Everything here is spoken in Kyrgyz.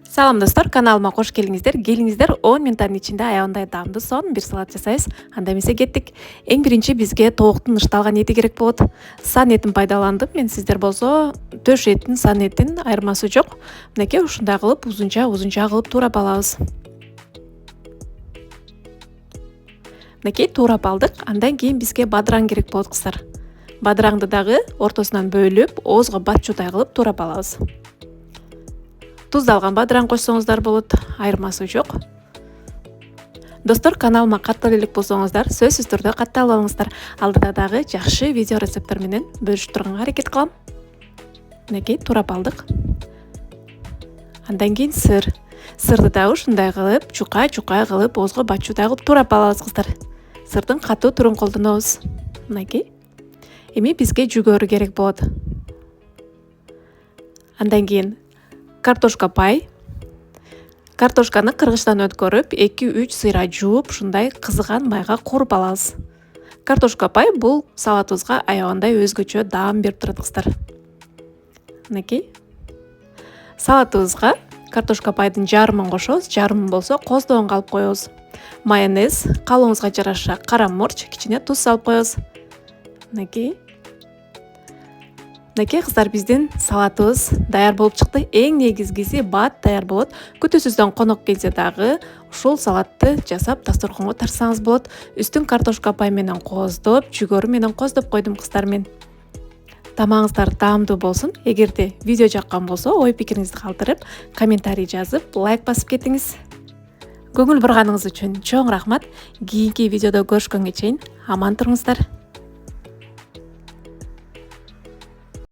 Салам достор, каналыма қош келиңиздер. 10 минуттардын ичинде аябындай даамдуу сонун бир салат жасайбыз. Анда эмесе кеттик. Эң биринчи бизге тооктун нышталган эти керек болот. Сан этин пайдаландым. Мен сиздер болсо төш этин, сан этин айырмасы жок. Мынакей ушундай кылып узунча кылып туурап алабыз. Мынакей туурап алдык. Андан кийин бизге бадыраң керек болот кыздар. Бадыраңды дагы ортосунан бөлүп, оозго батчудай кылып туурап алабыз. Туздалган бадыраң кошсоңуздар болот, айырмасы жок. Достор, каналыма катталып элек болсоңуздар, сөзсүз түрдө катталып алыңыздар. Алдыда дагы жакшы видео рецепттер менен бөлүшүп турганга аракет кылам. Мынакей туурап алдык. Андан кийин сырды дагы ушундай кылып, чука кылып, оозго батчудай кылып туурап алабыз кыздар. Сырдын катуу түрүн колдонобуз. Мынакей. Эми бизге жүгөрү керек болот. Андан кийин картошка пай. Картошканы кыргычтан өткөрүп, 2-3 сыйра жууп, ушундай кызыган майга кууруп алабыз. Картошка пай бул салатыбызга аябындай өзгөчө даам берип турат кыздар. Мынакей. Салатыбызга картошка пайдын жарымын кошобуз, жарымын болсо коздогонго алып коебуз. Майонез, калыбыңызга жараша кара мурч, кичине туз салып коебуз. Мынакей кыздар, биздин салатыбыз даяр болуп чыкты. Эң негизгиси бат даяр болот. Күтүүсүздөн конок келсе дагы ушул салатты жасап дасторконго тартсаңыз болот. Үстүн картошка пай менен коздоп, жүгөрү менен коздоп койдум кыздар мен. Тамагыңыздар даамдуу болсун. Эгерде видео жаккан болсо, ой пикириңизди калтырып, комментарий жазып, лайк басып кетиңиз. Көңүл бурганыңыз үчүн чоң рахмат. Кийинки видеодо көрүшкөнгө чейин аман туруңуздар.